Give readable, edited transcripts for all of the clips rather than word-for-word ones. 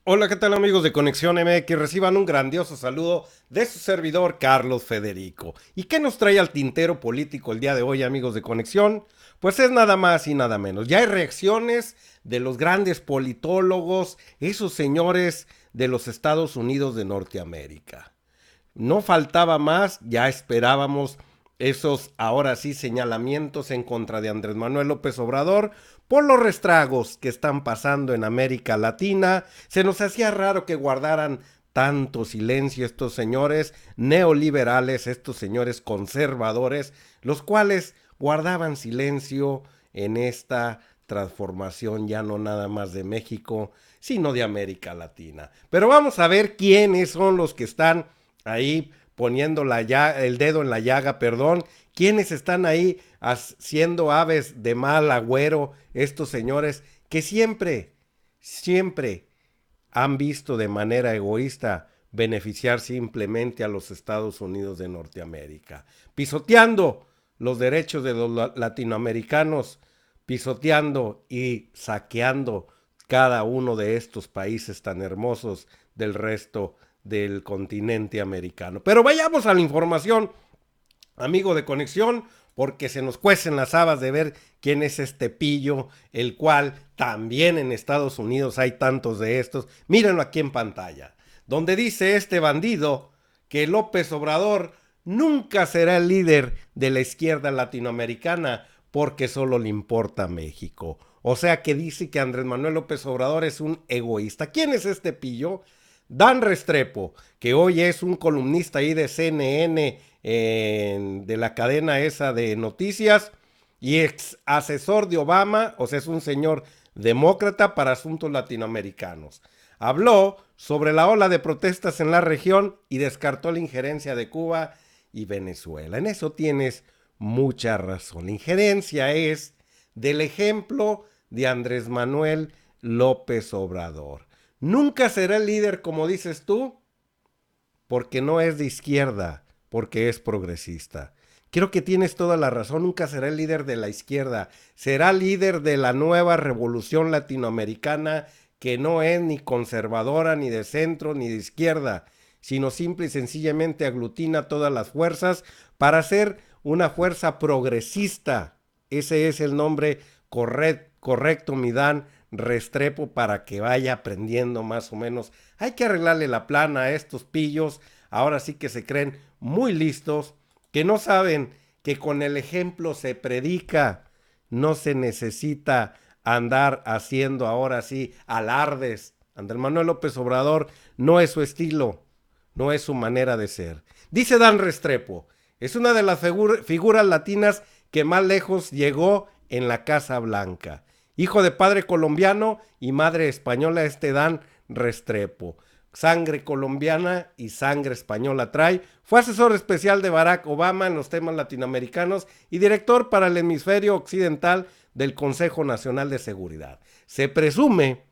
Hola, ¿qué tal amigos de Conexión MX? Reciban un grandioso saludo de su servidor Carlos Federico. ¿Y qué nos trae al tintero político el día de hoy, amigos de Conexión? Pues es nada más y nada menos. Ya hay reacciones de los grandes politólogos, esos señores de los Estados Unidos de Norteamérica. No faltaba más, ya esperábamos esos ahora sí señalamientos en contra de Andrés Manuel López Obrador por los restragos que están pasando en América Latina. Se nos hacía raro que guardaran tanto silencio estos señores neoliberales, estos señores conservadores, los cuales guardaban silencio en esta transformación ya no nada más de México, sino de América Latina. Pero vamos a ver quiénes son los que están ahí poniendo el dedo en la llaga, perdón, quienes están ahí haciendo aves de mal agüero, estos señores que siempre han visto de manera egoísta beneficiar simplemente a los Estados Unidos de Norteamérica, pisoteando los derechos de los latinoamericanos, pisoteando y saqueando cada uno de estos países tan hermosos del resto del continente americano. Pero vayamos a la información, amigo de Conexión, porque se nos cuecen las habas de ver quién es este pillo, el cual también en Estados Unidos hay tantos de estos. Mírenlo aquí en pantalla, donde dice este bandido que López Obrador nunca será el líder de la izquierda latinoamericana porque solo le importa México. O sea que dice que Andrés Manuel López Obrador es un egoísta. ¿Quién es este pillo? Dan Restrepo, que hoy es un columnista ahí de CNN, de la cadena esa de noticias, y ex asesor de Obama, o sea, es un señor demócrata para asuntos latinoamericanos. Habló sobre la ola de protestas en la región y descartó la injerencia de Cuba y Venezuela. En eso tienes mucha razón. La injerencia es del ejemplo de Andrés Manuel López Obrador. Nunca será el líder, como dices tú, porque no es de izquierda, porque es progresista. Creo que tienes toda la razón, nunca será el líder de la izquierda, será líder de la nueva revolución latinoamericana que no es ni conservadora, ni de centro, ni de izquierda, sino simple y sencillamente aglutina todas las fuerzas para ser una fuerza progresista. Ese es el nombre correcto, Midán Restrepo, para que vaya aprendiendo más o menos. Hay que arreglarle la plana a estos pillos, ahora sí que se creen muy listos, que no saben que con el ejemplo se predica, no se necesita andar haciendo ahora sí alardes. Andrés Manuel López Obrador no es su estilo, no es su manera de ser. Dice Dan Restrepo, es una de las figuras latinas que más lejos llegó en la Casa Blanca. Hijo de padre colombiano y madre española, este Dan Restrepo. Sangre colombiana y sangre española trae. Fue asesor especial de Barack Obama en los temas latinoamericanos y director para el hemisferio occidental del Consejo Nacional de Seguridad. Se presume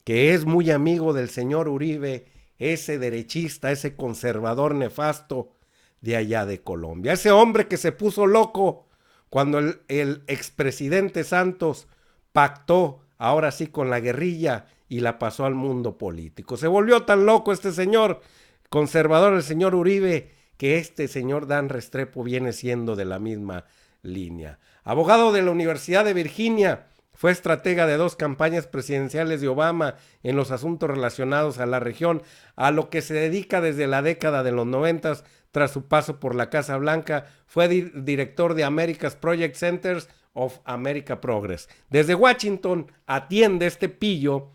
que es muy amigo del señor Uribe, ese derechista, ese conservador nefasto de allá de Colombia. Ese hombre que se puso loco cuando el expresidente Santos pactó ahora sí con la guerrilla y la pasó al mundo político. Se volvió tan loco este señor conservador, el señor Uribe, que este señor Dan Restrepo viene siendo de la misma línea. Abogado de la Universidad de Virginia, fue estratega de dos campañas presidenciales de Obama en los asuntos relacionados a la región, a lo que se dedica desde la década de los 90 tras su paso por la Casa Blanca. Fue director de America's Project Centers of America Progress. Desde Washington atiende este pillo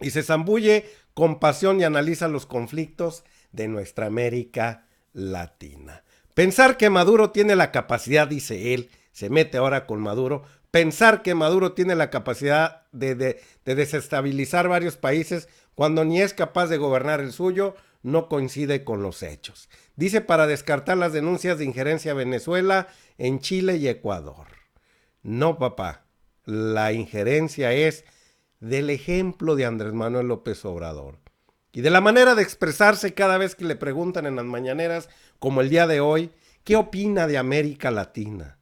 y se zambulle con pasión y analiza los conflictos de nuestra América Latina. Pensar que Maduro tiene la capacidad, dice él, se mete ahora con Maduro, pensar que Maduro tiene la capacidad de desestabilizar varios países cuando ni es capaz de gobernar el suyo, no coincide con los hechos. Dice para descartar las denuncias de injerencia a Venezuela, en Chile y Ecuador. No, papá, la injerencia es del ejemplo de Andrés Manuel López Obrador y de la manera de expresarse cada vez que le preguntan en las mañaneras, como el día de hoy, ¿qué opina de América Latina?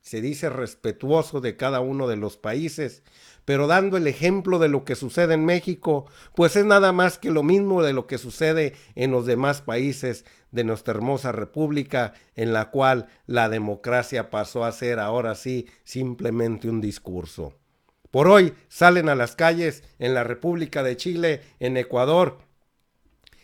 se dice respetuoso de cada uno de los países, pero dando el ejemplo de lo que sucede en México, pues es nada más que lo mismo de lo que sucede en los demás países de nuestra hermosa república, en la cual la democracia pasó a ser ahora sí simplemente un discurso. Por hoy salen a las calles en la República de Chile, en Ecuador,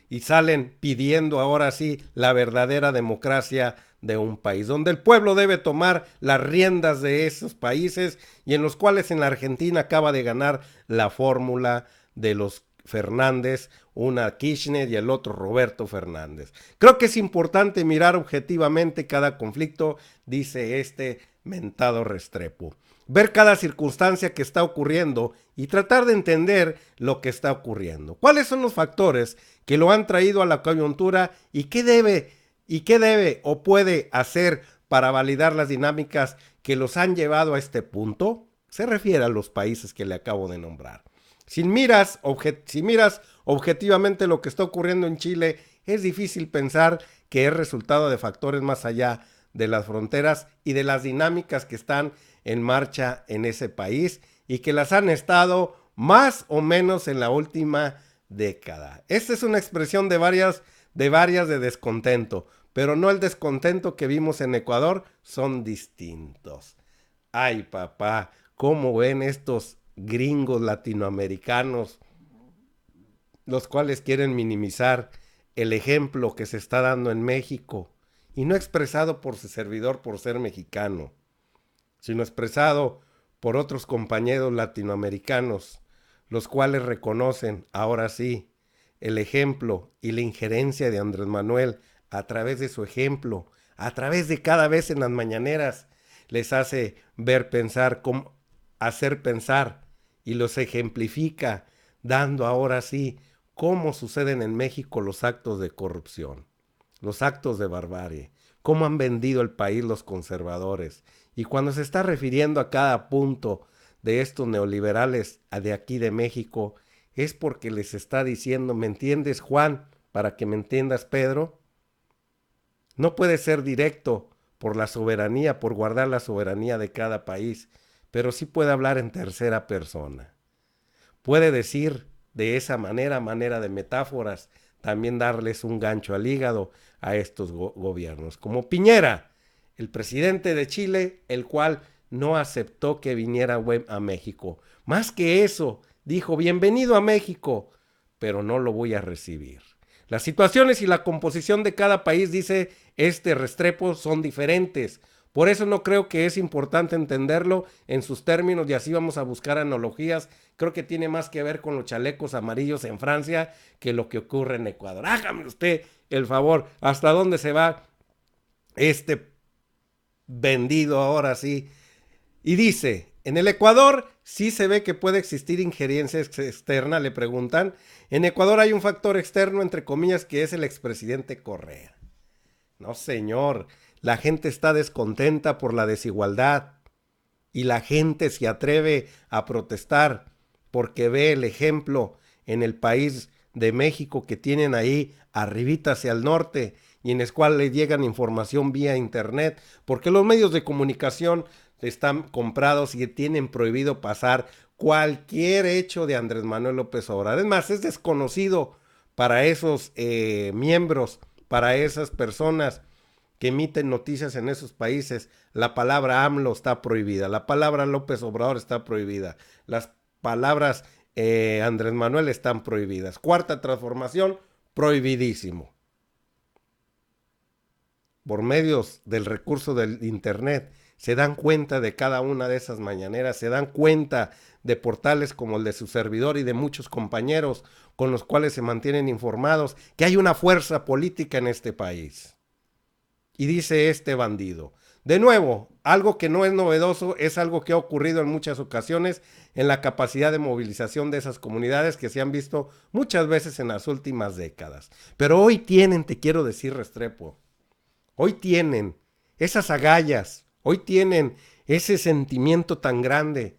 y salen pidiendo ahora sí la verdadera democracia de un país, donde el pueblo debe tomar las riendas de esos países y en los cuales en la Argentina acaba de ganar la fórmula de los Fernández, una Kirchner y el otro Roberto Fernández. Creo que es importante mirar objetivamente cada conflicto, dice este mentado Restrepo. Ver cada circunstancia que está ocurriendo y tratar de entender lo que está ocurriendo. ¿Cuáles son los factores que lo han traído a la coyuntura y qué debe o puede hacer para validar las dinámicas que los han llevado a este punto? Se refiere a los países que le acabo de nombrar. Si miras objetivamente lo que está ocurriendo en Chile, es difícil pensar que es resultado de factores más allá de las fronteras y de las dinámicas que están en marcha en ese país y que las han estado más o menos en la última década. Esta es una expresión de varias de descontento, pero no el descontento que vimos en Ecuador, son distintos. Ay, papá, ¿cómo ven estos gringos latinoamericanos, los cuales quieren minimizar el ejemplo que se está dando en México, y no expresado por su servidor por ser mexicano, sino expresado por otros compañeros latinoamericanos, los cuales reconocen, ahora sí, el ejemplo y la injerencia de Andrés Manuel a través de su ejemplo, a través de cada vez en las mañaneras, les hace ver pensar, hacer pensar y los ejemplifica, dando ahora sí cómo suceden en México los actos de corrupción, los actos de barbarie, cómo han vendido el país los conservadores. Y cuando se está refiriendo a cada punto de estos neoliberales de aquí de México, es porque les está diciendo, ¿me entiendes, Juan? Para que me entiendas, Pedro. No puede ser directo por la soberanía, por guardar la soberanía de cada país, pero sí puede hablar en tercera persona. Puede decir de esa manera de metáforas, también darles un gancho al hígado a estos gobiernos. Como Piñera, el presidente de Chile, el cual no aceptó que viniera a México. Más que eso, dijo, bienvenido a México, pero no lo voy a recibir. Las situaciones y la composición de cada país, dice este Restrepo, son diferentes. Por eso no creo que es importante entenderlo en sus términos y así vamos a buscar analogías. Creo que tiene más que ver con los chalecos amarillos en Francia que lo que ocurre en Ecuador. Hágame usted el favor, ¿hasta dónde se va este vendido ahora sí? Y dice, en el Ecuador sí se ve que puede existir injerencia externa, le preguntan. En Ecuador hay un factor externo, entre comillas, que es el expresidente Correa. No, señor, la gente está descontenta por la desigualdad y la gente se atreve a protestar porque ve el ejemplo en el país de México que tienen ahí arribita hacia el norte y en el cual le llegan información vía internet, porque los medios de comunicación están comprados y tienen prohibido pasar cualquier hecho de Andrés Manuel López Obrador. Es más, es desconocido para esos miembros, para esas personas que emiten noticias en esos países. La palabra AMLO está prohibida, la palabra López Obrador está prohibida, las palabras Andrés Manuel están prohibidas. Cuarta transformación, prohibidísimo. Por medios del recurso del internet se dan cuenta de cada una de esas mañaneras, se dan cuenta de portales como el de su servidor y de muchos compañeros con los cuales se mantienen informados que hay una fuerza política en este país. Y dice este bandido, de nuevo, algo que no es novedoso, es algo que ha ocurrido en muchas ocasiones en la capacidad de movilización de esas comunidades que se han visto muchas veces en las últimas décadas. Pero hoy tienen, te quiero decir, Restrepo, hoy tienen esas agallas, hoy tienen ese sentimiento tan grande,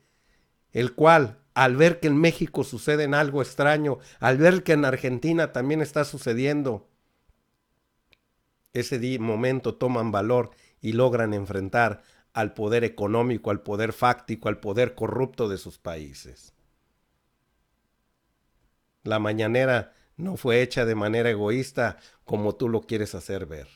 el cual, al ver que en México sucede algo extraño, al ver que en Argentina también está sucediendo, ese momento toman valor y logran enfrentar al poder económico, al poder fáctico, al poder corrupto de sus países. La mañanera no fue hecha de manera egoísta como tú lo quieres hacer ver.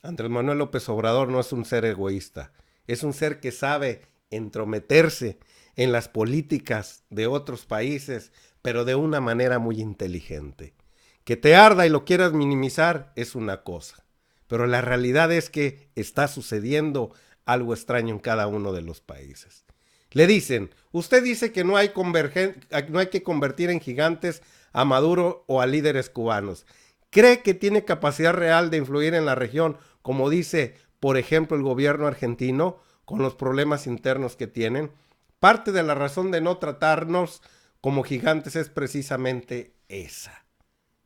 Andrés Manuel López Obrador no es un ser egoísta, es un ser que sabe entrometerse en las políticas de otros países, pero de una manera muy inteligente. Que te arda y lo quieras minimizar es una cosa, pero la realidad es que está sucediendo algo extraño en cada uno de los países. Le dicen, usted dice que no hay que convertir en gigantes a Maduro o a líderes cubanos. ¿Cree que tiene capacidad real de influir en la región, como dice, por ejemplo, el gobierno argentino, con los problemas internos que tienen? Parte de la razón de no tratarnos como gigantes es precisamente esa.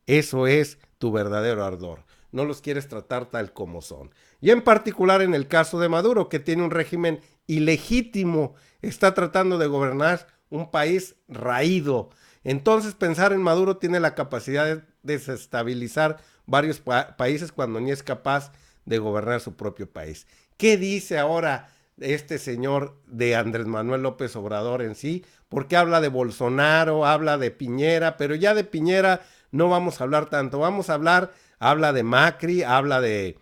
Eso es tu verdadero ardor. No los quieres tratar tal como son. Y en particular en el caso de Maduro, que tiene un régimen ilegítimo, está tratando de gobernar un país raído. Entonces pensar en Maduro tiene la capacidad de desestabilizar varios países cuando ni es capaz de gobernar su propio país. ¿Qué dice ahora este señor de Andrés Manuel López Obrador en sí? Porque habla de Bolsonaro, habla de Piñera, pero ya de Piñera no vamos a hablar tanto. Vamos a habla de Macri, habla de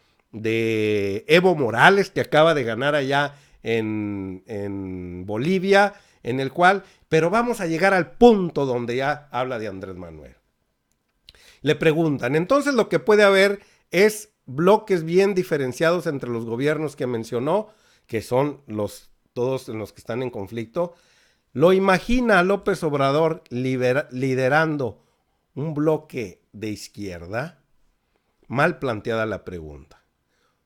Evo Morales, que acaba de ganar allá en Bolivia, en el cual, pero vamos a llegar al punto donde ya habla de Andrés Manuel. Le preguntan, entonces lo que puede haber es bloques bien diferenciados entre los gobiernos que mencionó, que son todos los que están en conflicto. ¿Lo imagina López Obrador liderando un bloque de izquierda? Mal planteada la pregunta.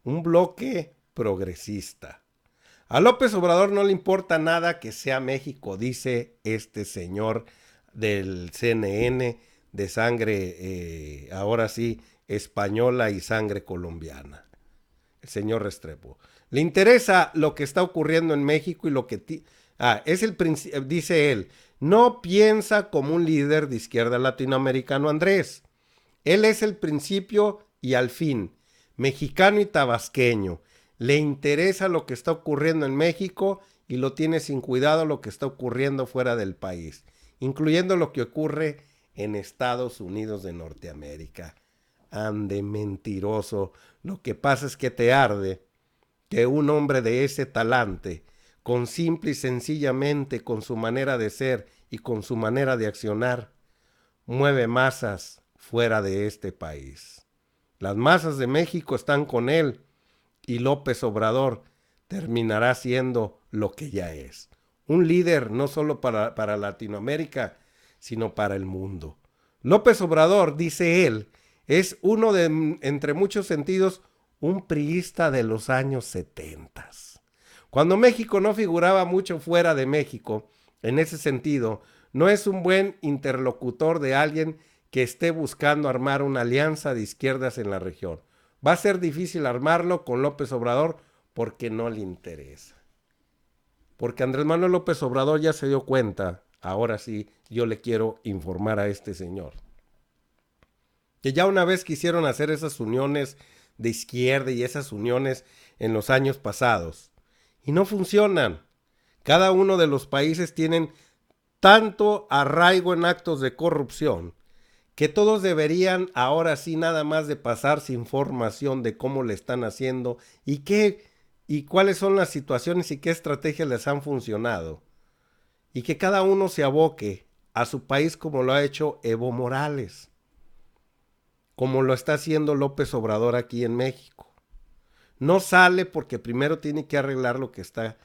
Un bloque progresista. A López Obrador no le importa nada que sea México, dice este señor del CNN, de sangre, ahora sí, española y sangre colombiana. El señor Restrepo. Le interesa lo que está ocurriendo en México y lo que... dice él, no piensa como un líder de izquierda latinoamericano Andrés. Él es el principio y al fin, mexicano y tabasqueño. Le interesa lo que está ocurriendo en México y lo tiene sin cuidado lo que está ocurriendo fuera del país, incluyendo lo que ocurre en Estados Unidos de Norteamérica. Ande mentiroso. Lo que pasa es que te arde que un hombre de ese talante, con simple y sencillamente con su manera de ser y con su manera de accionar, mueve masas fuera de este país. Las masas de México están con él y López Obrador terminará siendo lo que ya es. Un líder no solo para Latinoamérica, sino para el mundo. López Obrador, dice él, es uno de, entre muchos sentidos, un priista de los años 70. Cuando México no figuraba mucho fuera de México, en ese sentido, no es un buen interlocutor de alguien que esté buscando armar una alianza de izquierdas en la región. Va a ser difícil armarlo con López Obrador porque no le interesa. Porque Andrés Manuel López Obrador ya se dio cuenta, ahora sí, yo le quiero informar a este señor, que ya una vez quisieron hacer esas uniones de izquierda y esas uniones en los años pasados, y no funcionan. Cada uno de los países tienen tanto arraigo en actos de corrupción que todos deberían ahora sí nada más de pasarse información de cómo le están haciendo y cuáles son las situaciones y qué estrategias les han funcionado. Y que cada uno se aboque a su país como lo ha hecho Evo Morales, como lo está haciendo López Obrador aquí en México. No sale porque primero tiene que arreglar lo que está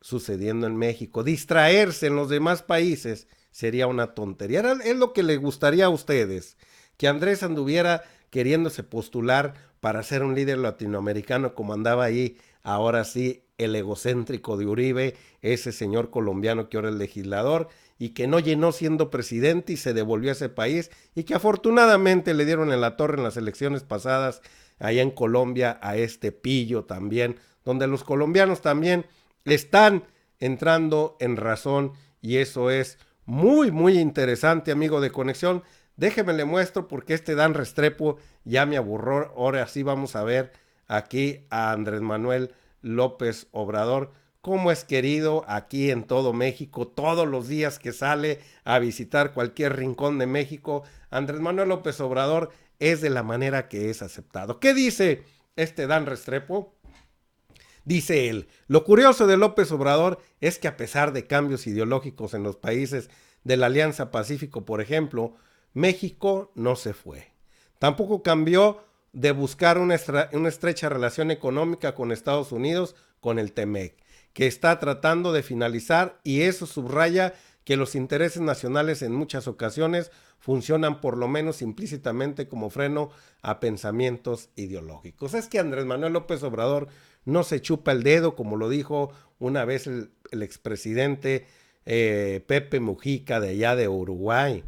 sucediendo en México. Distraerse en los demás países sería una tontería. Es lo que le gustaría a ustedes, que Andrés anduviera queriéndose postular para ser un líder latinoamericano como andaba ahí, ahora sí, el egocéntrico de Uribe, ese señor colombiano que ahora es legislador y que no llenó siendo presidente y se devolvió a ese país y que afortunadamente le dieron en la torre en las elecciones pasadas allá en Colombia a este pillo también, donde los colombianos también están entrando en razón y eso es muy, muy interesante, amigo de Conexión. Déjeme le muestro porque este Dan Restrepo ya me aburrió. Ahora sí vamos a ver aquí a Andrés Manuel López Obrador, como es querido aquí en todo México, todos los días que sale a visitar cualquier rincón de México, Andrés Manuel López Obrador es de la manera que es aceptado. ¿Qué dice este Dan Restrepo? Dice él, lo curioso de López Obrador es que a pesar de cambios ideológicos en los países de la Alianza Pacífico, por ejemplo, México no se fue. Tampoco cambió de buscar una estrecha relación económica con Estados Unidos, con el TEMEC, que está tratando de finalizar, y eso subraya que los intereses nacionales en muchas ocasiones funcionan por lo menos implícitamente como freno a pensamientos ideológicos. Es que Andrés Manuel López Obrador no se chupa el dedo, como lo dijo una vez el expresidente Pepe Mujica de allá de Uruguay.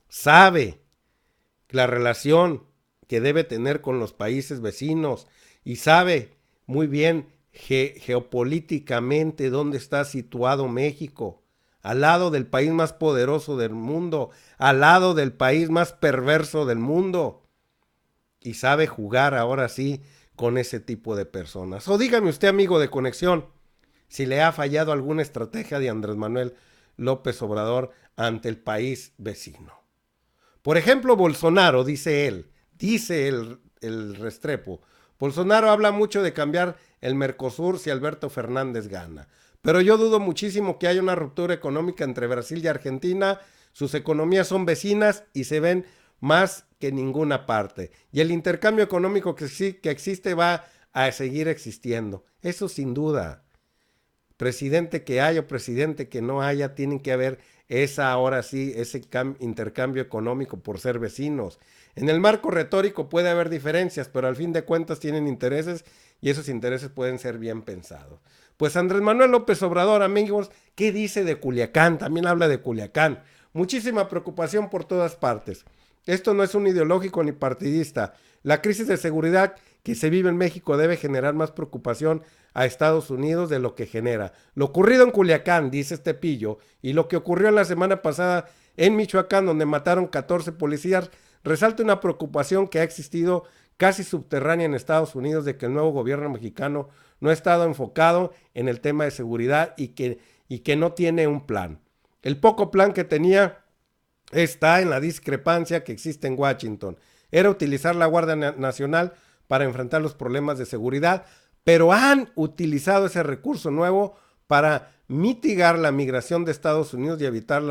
Sabe la relación que debe tener con los países vecinos y sabe muy bien geopolíticamente dónde está situado México, al lado del país más poderoso del mundo, al lado del país más perverso del mundo, y sabe jugar ahora sí con ese tipo de personas. O dígame usted, amigo de Conexión, si le ha fallado alguna estrategia de Andrés Manuel López Obrador ante el país vecino. Por ejemplo, Bolsonaro, dice el Restrepo, Bolsonaro habla mucho de cambiar el Mercosur si Alberto Fernández gana, pero yo dudo muchísimo que haya una ruptura económica entre Brasil y Argentina. Sus economías son vecinas y se ven más que en ninguna parte, y el intercambio económico que existe va a seguir existiendo, eso sin duda. Presidente que haya o presidente que no haya, tienen que haber ahora sí, ese intercambio económico por ser vecinos. En el marco retórico puede haber diferencias, pero al fin de cuentas tienen intereses, y esos intereses pueden ser bien pensados. Pues Andrés Manuel López Obrador, amigos, ¿qué dice de Culiacán? También habla de Culiacán. Muchísima preocupación por todas partes. Esto no es un ideológico ni partidista. La crisis de seguridad que se vive en México debe generar más preocupación a Estados Unidos de lo que genera. Lo ocurrido en Culiacán, dice este pillo, y lo que ocurrió la semana pasada en Michoacán, donde mataron 14 policías, resalta una preocupación que ha existido casi subterránea en Estados Unidos de que el nuevo gobierno mexicano no ha estado enfocado en el tema de seguridad y que no tiene un plan. El poco plan que tenía está en la discrepancia que existe en Washington. Era utilizar la Guardia Nacional para enfrentar los problemas de seguridad, pero han utilizado ese recurso nuevo para mitigar la migración de Estados Unidos y evitar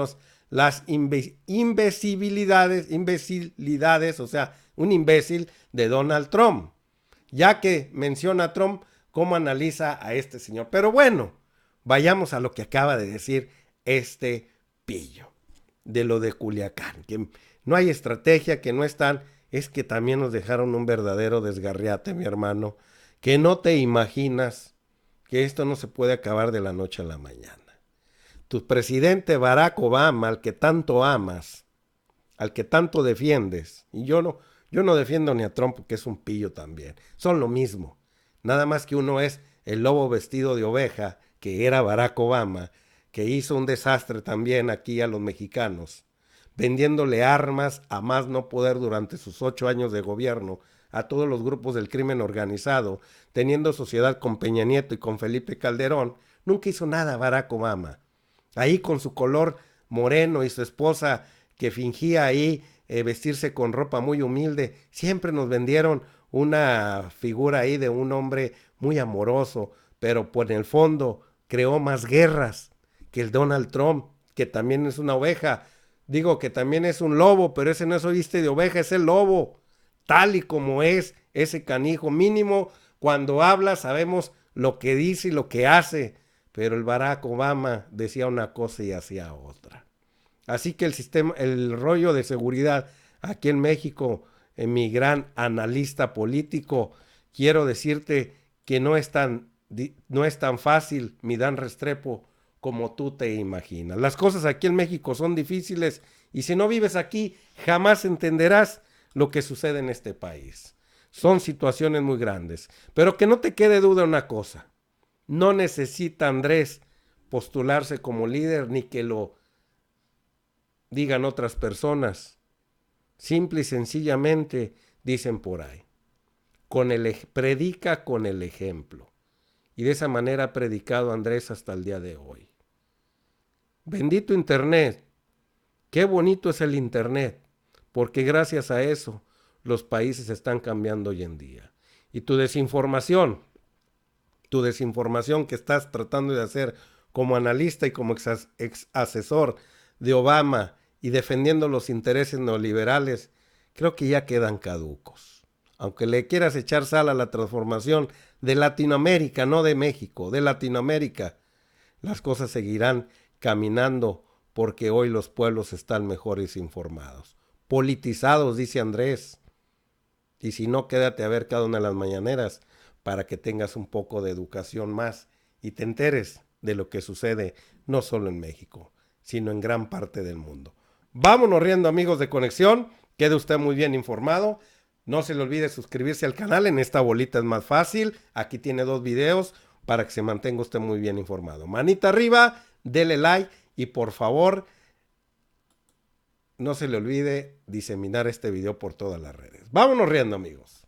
las imbecilidades, o sea, un imbécil de Donald Trump, ya que menciona a Trump cómo analiza a este señor. Pero bueno, vayamos a lo que acaba de decir este pillo de lo de Culiacán, que no hay estrategia, que no están, es que también nos dejaron un verdadero desgarriate, mi hermano, que no te imaginas que esto no se puede acabar de la noche a la mañana. Tu presidente Barack Obama, al que tanto amas, al que tanto defiendes, y yo no defiendo ni a Trump porque es un pillo también, son lo mismo, nada más que uno es el lobo vestido de oveja, que era Barack Obama, que hizo un desastre también aquí a los mexicanos, vendiéndole armas a más no poder durante sus 8 años de gobierno a todos los grupos del crimen organizado, teniendo sociedad con Peña Nieto y con Felipe Calderón. Nunca hizo nada Barack Obama. Ahí con su color moreno y su esposa que fingía ahí vestirse con ropa muy humilde, siempre nos vendieron una figura ahí de un hombre muy amoroso, pero por el fondo creó más guerras que el Donald Trump, que también es una oveja. Digo que también es un lobo, pero ese no es viste de oveja, es el lobo, tal y como es ese canijo. Mínimo, cuando habla sabemos lo que dice y lo que hace, pero el Barack Obama decía una cosa y hacía otra. Así que el rollo de seguridad aquí en México, en mi gran analista político, quiero decirte que no es tan fácil, mi Dan Restrepo, como tú te imaginas. Las cosas aquí en México son difíciles, y si no vives aquí, jamás entenderás lo que sucede en este país. Son situaciones muy grandes, pero que no te quede duda una cosa: no necesita Andrés postularse como líder ni que lo digan otras personas. Simple y sencillamente dicen por ahí, predica con el ejemplo. Y de esa manera ha predicado Andrés hasta el día de hoy. Bendito Internet. Qué bonito es el Internet, porque gracias a eso los países están cambiando hoy en día. Y tu desinformación que estás tratando de hacer como analista y como ex asesor de Obama y defendiendo los intereses neoliberales, creo que ya quedan caducos. Aunque le quieras echar sal a la transformación de Latinoamérica, no de México, de Latinoamérica, las cosas seguirán caminando porque hoy los pueblos están mejores informados. Politizados, dice Andrés. Y si no, quédate a ver cada una de las mañaneras para que tengas un poco de educación más y te enteres de lo que sucede no solo en México, sino en gran parte del mundo. Vámonos riendo, amigos de Conexión. Quede usted muy bien informado. No se le olvide suscribirse al canal. En esta bolita es más fácil. Aquí tiene 2 videos para que se mantenga usted muy bien informado. Manita arriba, dele like y por favor no se le olvide diseminar este video por todas las redes. Vámonos riendo, amigos.